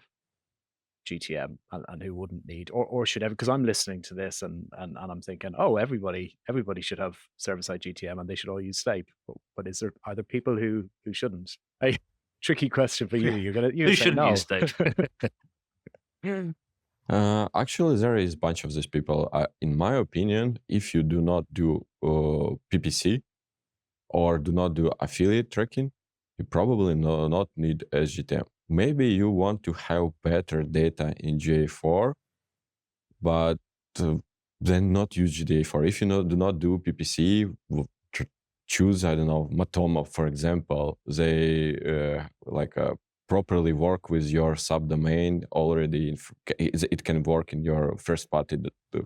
GTM and who wouldn't need or should ever? Because I'm listening to this and I'm thinking, oh, everybody should have server-side GTM and they should all use Stape. But are there people who shouldn't? Hey, tricky question for you. Who shouldn't use Stape? Actually, there is a bunch of these people. In my opinion, if you do not do PPC or do not do affiliate tracking, you probably not need SGTM. maybe you want to have better data in GA4, but then not use GA4. If you do not do PPC, choose, I don't know, Matomo, for example. They properly work with your subdomain already. It can work in your first party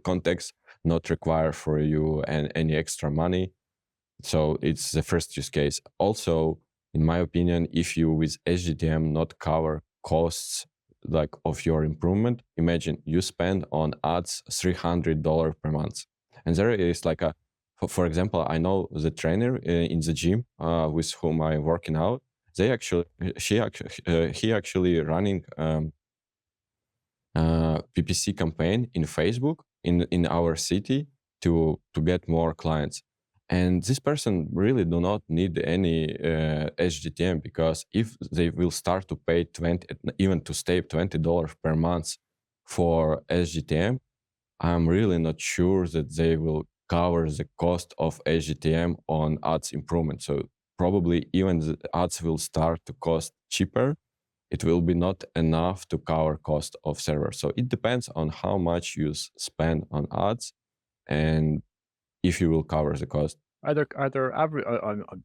context, not require for you any extra money. So it's the first use case. Also, in my opinion, if you with SGTM not cover costs like of your improvement, imagine you spend on ads $300 per month. And there is like for example, I know the trainer in the gym with whom I'm working out. He actually running PPC campaign in Facebook in our city to get more clients. And this person really do not need any SGTM, because if they will start to pay even to save $20 per month for SGTM, I'm really not sure that they will cover the cost of SGTM on ads improvement. So probably even the ads will start to cost cheaper. It will be not enough to cover cost of server. So it depends on how much you spend on ads and if you will cover the cost. Are there average?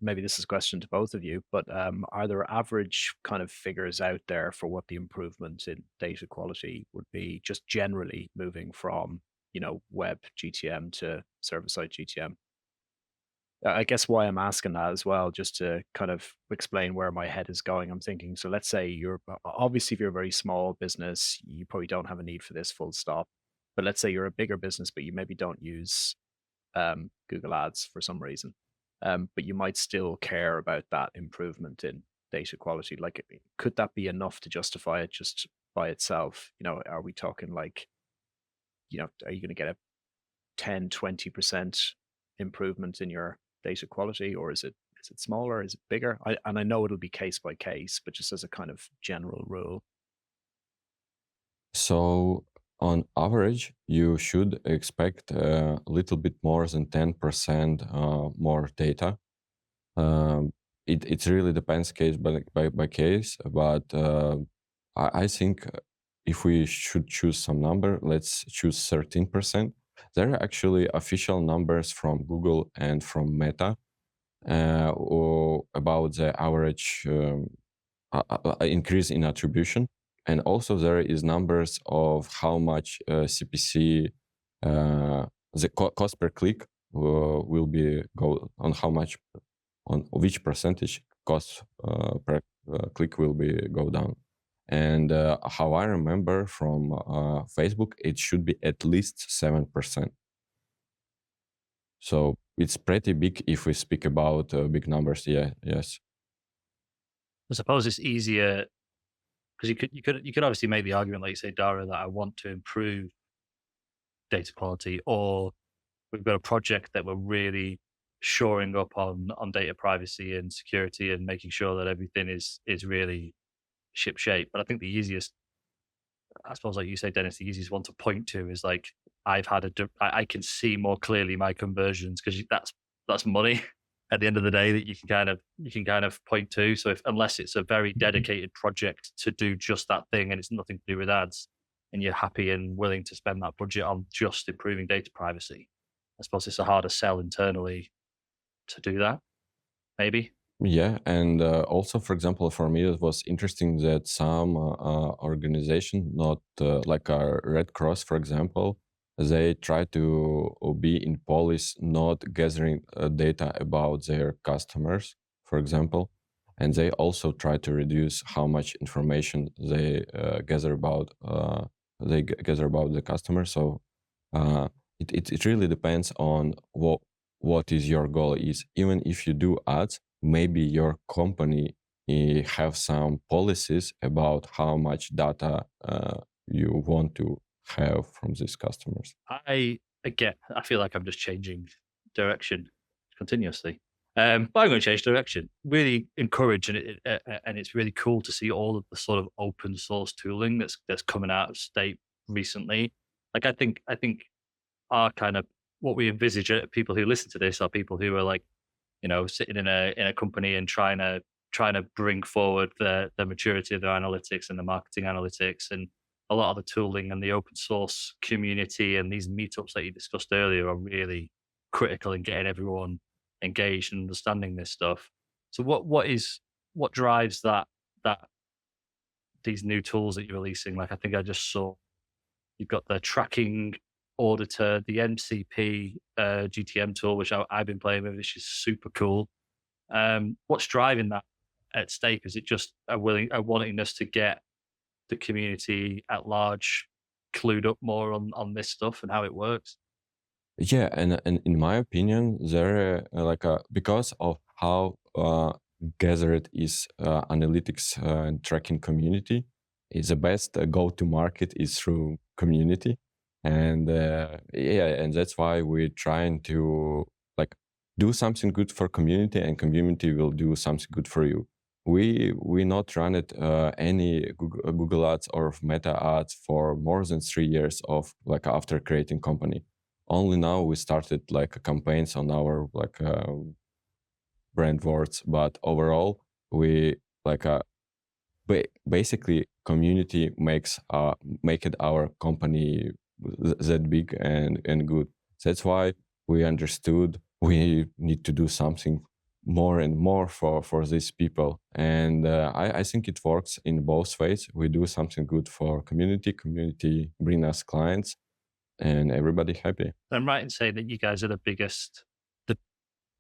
Maybe this is a question to both of you, but are there average kind of figures out there for what the improvements in data quality would be, just generally moving from web GTM to server-side GTM? I guess why I'm asking that as well, just to kind of explain where my head is going. I'm thinking, so let's say obviously if you're a very small business, you probably don't have a need for this full stop. But let's say you're a bigger business, but you maybe don't use Google Ads for some reason, but you might still care about that improvement in data quality. Like, could that be enough to justify it just by itself? Are we talking like, are you going to get a 10, 20% improvement in your data quality, or is it smaller? Is it bigger? And I know it'll be case by case, but just as a kind of general rule. So on average, you should expect a little bit more than 10% more data. It really depends case by case, but I think if we should choose some number, let's choose 13%. There are actually official numbers from Google and from Meta about the average increase in attribution. And also there is numbers of how much CPC, the cost per click will be go on how much, on which percentage cost per click will be go down. And how I remember from Facebook, it should be at least 7%. So it's pretty big if we speak about big numbers. Yeah, yes. I suppose it's easier because you could obviously make the argument, like you say, Dara, that I want to improve data quality, or we've got a project that we're really shoring up on data privacy and security and making sure that everything is really ship shape. But I think the easiest, I suppose, like you say, Denis, the easiest one to point to is like, I can see more clearly my conversions, because that's money at the end of the day that you can kind of point to. So unless it's a very dedicated project to do just that thing and it's nothing to do with ads, and you're happy and willing to spend that budget on just improving data privacy, I suppose it's a harder sell internally to do that, maybe. Yeah, and also, for example, for me, it was interesting that some organization, not like a Red Cross, for example, they try to be in policy not gathering data about their customers, for example, and they also try to reduce how much information they gather about the customer. So it really depends on what is your goal is. Even if you do ads, maybe your company have some policies about how much data you want to have from these customers. I feel like I'm just changing direction continuously. But I'm going to change direction. Really encourage, and it's really cool to see all of the sort of open source tooling that's coming out of State recently. Like I think our kind of what we envisage, people who listen to this are people who are like, sitting in a company and trying to trying to bring forward the maturity of their analytics and the marketing analytics, and a lot of the tooling and the open source community and these meetups that you discussed earlier are really critical in getting everyone engaged and understanding this stuff. So what drives that these new tools that you're releasing? Like I think I just saw you've got the tracking auditor, the MCP GTM tool, which I've been playing with, which is super cool. What's driving that at stake? Is it just a willingness to get the community at large clued up more on this stuff and how it works? Yeah, and in my opinion, there because of how gathered is analytics and tracking community, is the best go-to market is through community, and and that's why we're trying to like do something good for community, and community will do something good for you. We not run it any Google ads or Meta ads for more than 3 years of like after creating company. Only now we started like campaigns on our brand words, but overall we like basically community make it our company that big and good. That's why we understood we need to do something more and more for these people, and I think it works in both ways. We do something good for community bring us clients, and everybody happy. I'm right in saying that you guys are the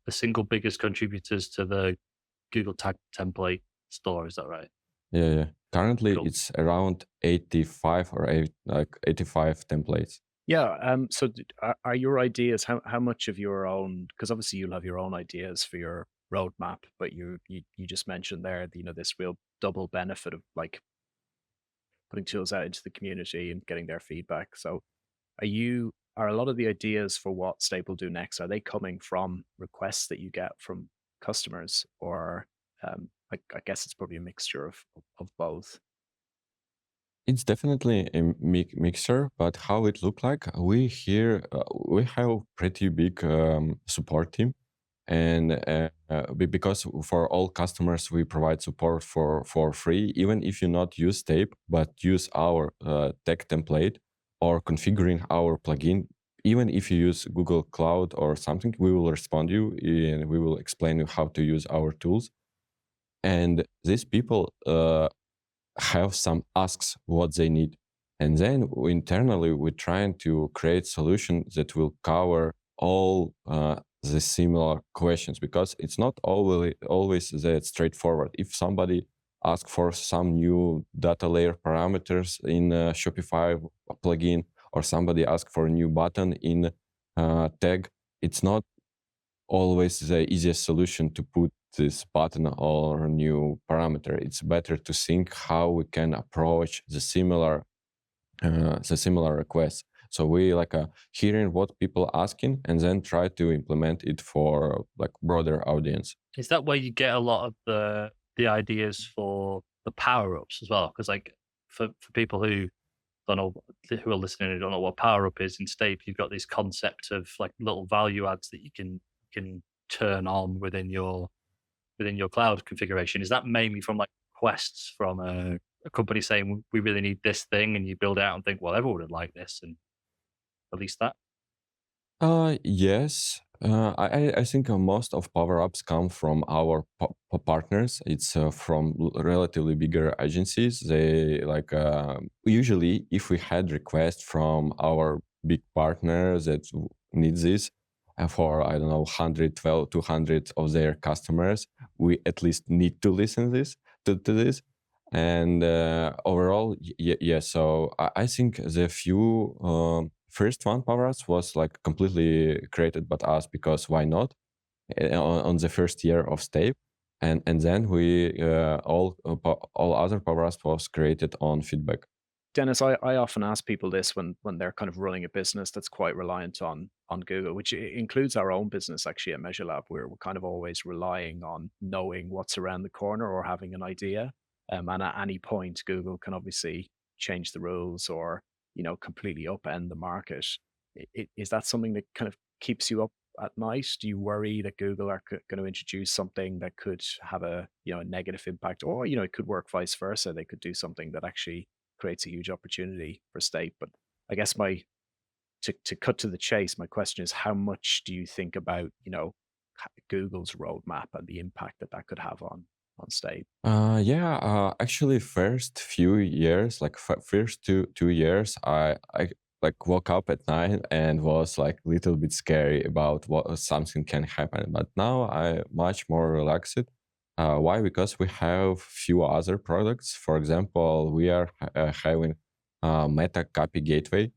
single biggest contributors to the Google Tag template store. Is that right? Yeah. Currently, Cool. it's around 85 or 85 templates. Yeah. So are your ideas, how much of your own, because obviously you'll have your own ideas for your roadmap, but you just mentioned there, this real double benefit of like putting tools out into the community and getting their feedback. So are a lot of the ideas for what Stape will do next, are they coming from requests that you get from customers, or I guess it's probably a mixture of both? It's definitely a mixer, but how it look like? We have pretty big support team, and because for all customers we provide support for free, even if you not use Tape but use our tech template or configuring our plugin. Even if you use Google Cloud or something, we will respond you and we will explain you how to use our tools. And these people have some asks what they need, and then internally we're trying to create solution that will cover all the similar questions, because it's not always that straightforward. If somebody asks for some new data layer parameters in a Shopify plugin, or somebody asks for a new button in tag, it's not always the easiest solution to put this button or new parameter. It's better to think how we can approach the similar requests. So we hearing what people asking and then try to implement it for like broader audience. Is that where you get a lot of the ideas for the power ups as well? Because like for people who don't know, who are listening and don't know what power up is, in Stape you've got this concept of like little value adds that you can turn on within your cloud configuration. Is that mainly from like requests from a company saying we really need this thing, and you build it out and think, well, everyone would like this, and release that? Yes. I think most of power ups come from our partners. It's from relatively bigger agencies. They usually, if we had requests from our big partners that need this for, I don't know, 100, 200 of their customers, we at least need to listen to this. And overall, yeah. So I think the few first one power ups was like completely created by us, because why not, on the first year of Stape, and then we all other power ups was created on feedback. Denis, I often ask people this when they're kind of running a business that's quite reliant on Google, which includes our own business actually at Measure Lab, where we're kind of always relying on knowing what's around the corner or having an idea. And at any point, Google can obviously change the rules or completely upend the market. Is that something that kind of keeps you up at night? Do you worry that Google are going to introduce something that could have a a negative impact, or it could work vice versa? They could do something that actually creates a huge opportunity for state. But I guess to cut to the chase, my question is, how much do you think about Google's roadmap and the impact that that could have on state? Actually, first few years, like first two years, I like woke up at night and was like a little bit scary about what something can happen. But now I much more relaxed. Why? Because we have few other products. For example, we are having Meta Copy Gateway,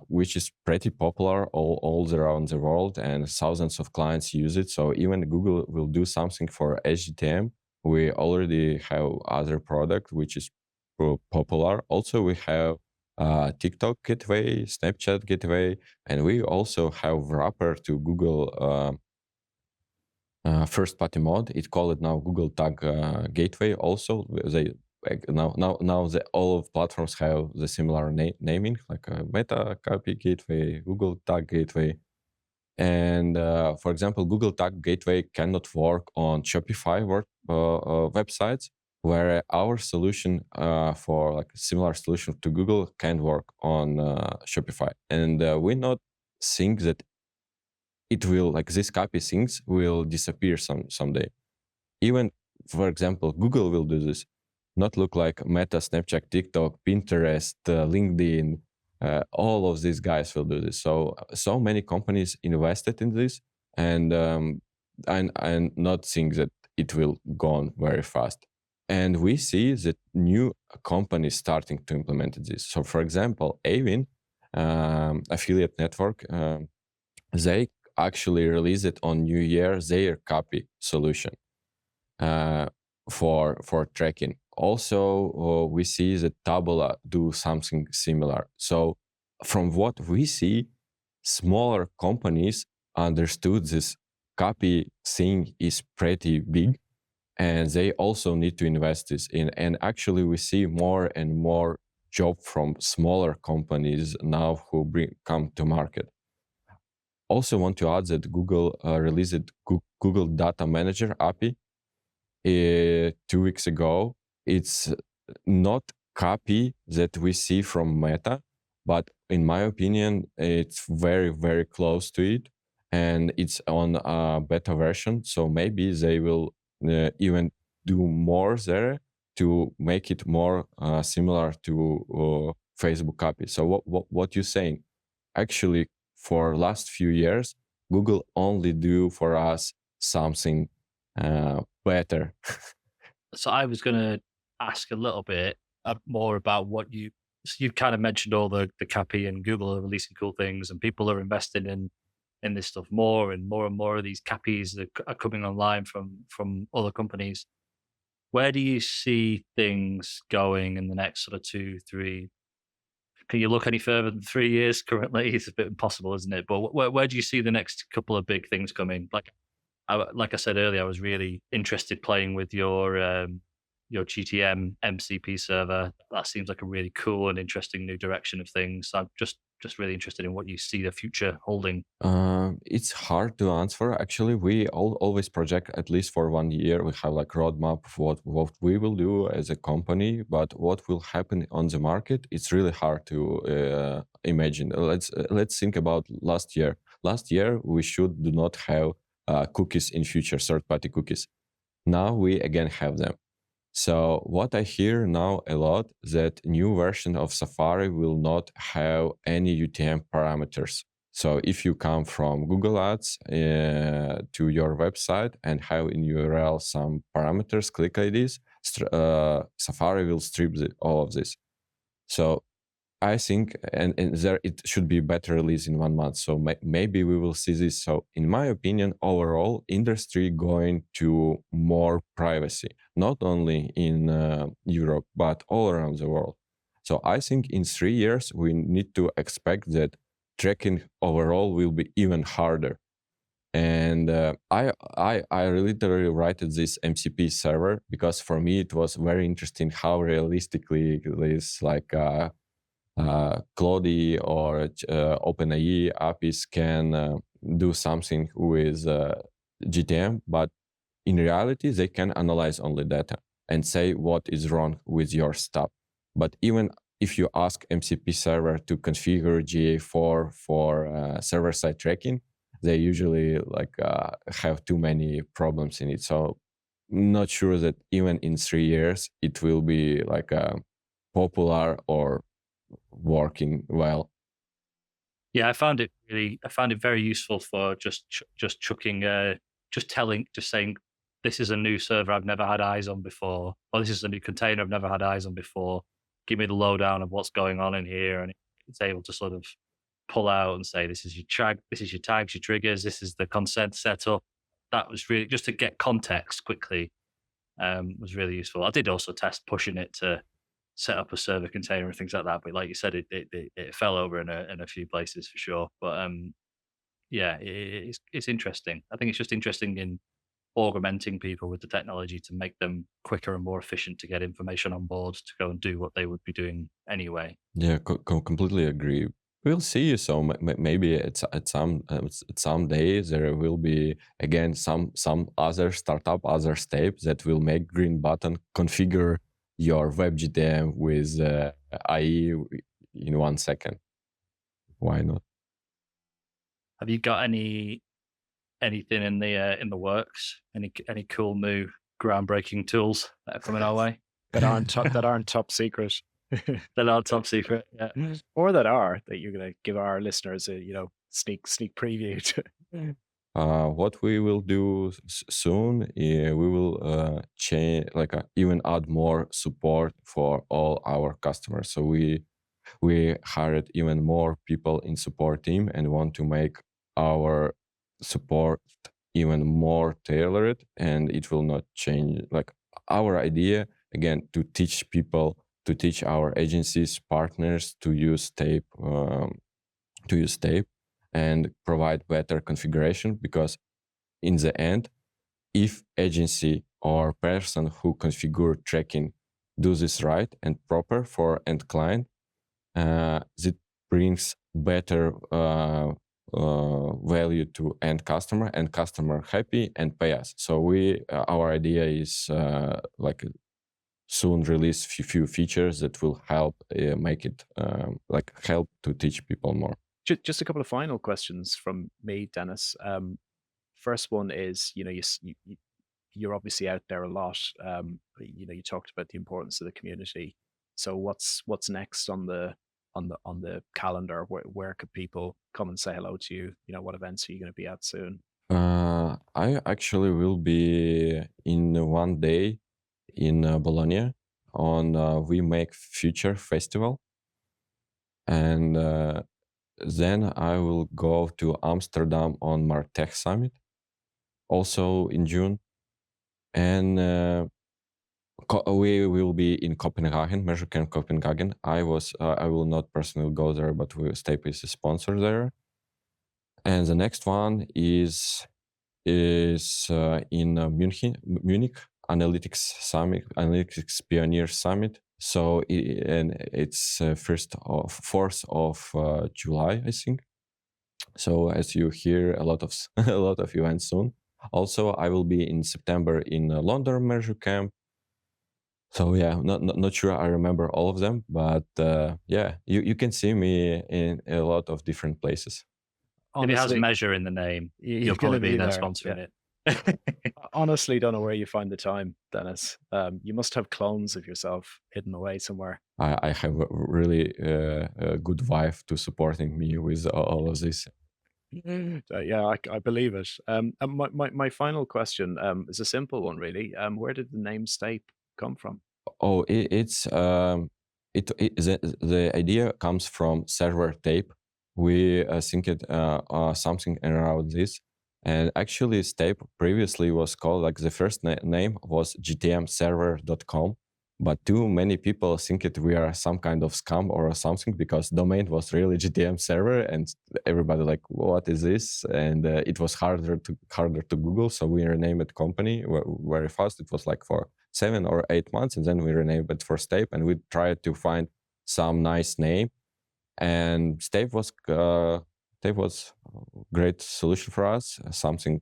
which is pretty popular all around the world, and thousands of clients use it. So even Google will do something for SGTM. We already have other product which is popular. Also, we have TikTok gateway, Snapchat gateway, and we also have wrapper to Google first-party mod. It's called now Google Tag Gateway. Also, they now all of platforms have the similar naming, like Meta Copy Gateway, Google Tag Gateway. And for example, Google Tag Gateway cannot work on Shopify websites, where our solution for like a similar solution to Google can work on Shopify. And we not think that it will, like these copy things will disappear someday. Even, for example, Google will do this. Not look like Meta, Snapchat, TikTok, Pinterest, LinkedIn. All of these guys will do this. So many companies invested in this, and not think that it will go on very fast. And we see that new companies starting to implement this. So, for example, Avin, affiliate network, they actually released it on New Year their copy solution for tracking. Also, we see that Taboola do something similar. So from what we see, smaller companies understood this copy thing is pretty big, and they also need to invest this in. And actually, we see more and more job from smaller companies now who come to market. Also want to add that Google released Google Data Manager API 2 weeks ago. It's not copy that we see from Meta, but in my opinion, it's very, very close to it, and it's on a beta version. So maybe they will even do more there to make it more similar to Facebook copy. So what you're saying? Actually, for last few years, Google only do for us something better. So I was going to ask a little bit more about what you've kind of mentioned all the copy, and Google are releasing cool things, and people are investing in this stuff more and more of these copies that are coming online from other companies. Where do you see things going in the next sort of 2, 3? Can you look any further than 3 years currently? It's a bit impossible, isn't it? But where do you see the next couple of big things coming? Like I said earlier, I was really interested playing with your GTM MCP server. That seems like a really cool and interesting new direction of things. So I'm just really interested in what you see the future holding. It's hard to answer. Actually, we always project at least for 1 year. We have like roadmap of what we will do as a company, but what will happen on the market, it's really hard to imagine. Let's think about last year. Last year, we do not have cookies in future, third-party cookies. Now we again have them. So what I hear now a lot, that new version of Safari will not have any UTM parameters. So if you come from Google Ads to your website and have in URL some parameters, click IDs, Safari will strip all of this. So I think, and there it should be better release in 1 month. So maybe we will see this. So in my opinion, overall, industry going to more privacy, not only in Europe, but all around the world. So I think in 3 years, we need to expect that tracking overall will be even harder. And I literally wrote this MCP server because for me, it was very interesting how realistically this like Claude or OpenAI APIs can do something with GTM, but in reality, they can analyze only data and say what is wrong with your stuff. But even if you ask MCP server to configure GA4 for server-side tracking, they usually have too many problems in it. So not sure that even in 3 years it will be popular or working well. Yeah, I found it very useful for just chucking, just saying, this is a new server I've never had eyes on before, or this is a new container I've never had eyes on before. Give me the lowdown of what's going on in here, and it's able to sort of pull out and say, this is your tags, your triggers, this is the consent setup. That was really just to get context quickly. Was really useful. I did also test pushing it to set up a server container and things like that, but like you said, it fell over in a few places for sure. But yeah, it's interesting. I think it's just interesting in augmenting people with the technology to make them quicker and more efficient to get information on board to go and do what they would be doing anyway. Yeah, completely agree. We'll see. So maybe at some day there will be again some other startup, other step that will make green button configure your web GTM with IE in 1 second. Why not? Have you got anything in the works? Any cool new groundbreaking tools that are coming our way that aren't top secret? That are top secret, yeah, or that you're going to give our listeners a sneak preview to. What we will do soon, we will change, even add more support for all our customers. So we hired even more people in support team and want to make our support even more tailored, and it will not change. Our idea again to teach our agencies, partners to use tape, and provide better configuration, because in the end, if agency or person who configure tracking do this right and proper for end client, it brings better value to end customer happy and pay us. So our idea is soon release few features that will help make it help to teach people more. Just a couple of final questions from me, Denis. First one is, you're obviously out there a lot. You talked about the importance of the community. So what's next on the calendar? Where could people come and say hello to you? What events are you going to be at soon? I actually will be in 1 day in Bologna on We Make Future Festival, and then I will go to Amsterdam on Martech Summit, also in June, and we will be in Copenhagen, Measure Camp Copenhagen. I will not personally go there, but Stape is a sponsor there. And the next one is in Munich Analytics Summit, Analytics Pioneer Summit. So it's 4th of July, I think. So as you hear, a lot of events soon. Also, I will be in September in London Measure Camp. So yeah, not sure I remember all of them, but yeah, you can see me in a lot of different places. Honestly, if it has Measure in the name, you'll probably be there sponsoring it. Honestly, don't know where you find the time, Denis. You must have clones of yourself hidden away somewhere. I have a really good wife to supporting me with all of this. Yeah, I believe it. My final question is a simple one, really. Where did the name Stape come from? Oh, the idea comes from server tape. We think it something around this. And actually, Stape previously was called, the first name was gtmserver.com, but too many people think we are some kind of scam or something, because domain was really GTM server, and everybody what is this? And it was harder to Google, so we renamed company very fast. It was for 7 or 8 months, and then we renamed it for Stape, and we tried to find some nice name. And Stape was Tape was a great solution for us. Something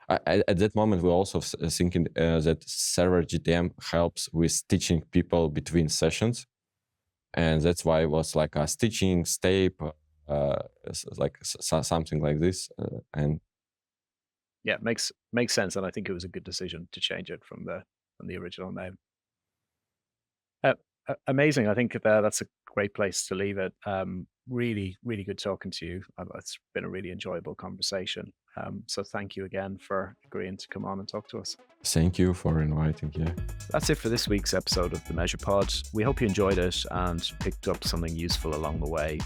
at that moment we also thinking that server GTM helps with stitching people between sessions, and that's why it was like a stitching, tape, something like this, and yeah, makes sense, and I think it was a good decision to change it from the original name. Amazing. I think that's a great place to leave it. Really, really good talking to you. It's been a really enjoyable conversation. So thank you again for agreeing to come on and talk to us. thank you for inviting. Yeah. That's it for this week's episode of the Measure Pod. We hope you enjoyed it and picked up something useful along the way.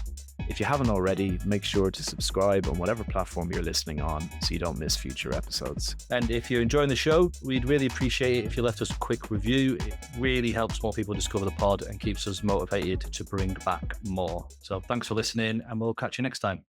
If you haven't already, make sure to subscribe on whatever platform you're listening on so you don't miss future episodes. And if you're enjoying the show, we'd really appreciate it if you left us a quick review. It really helps more people discover the pod and keeps us motivated to bring back more. So thanks for listening, and we'll catch you next time.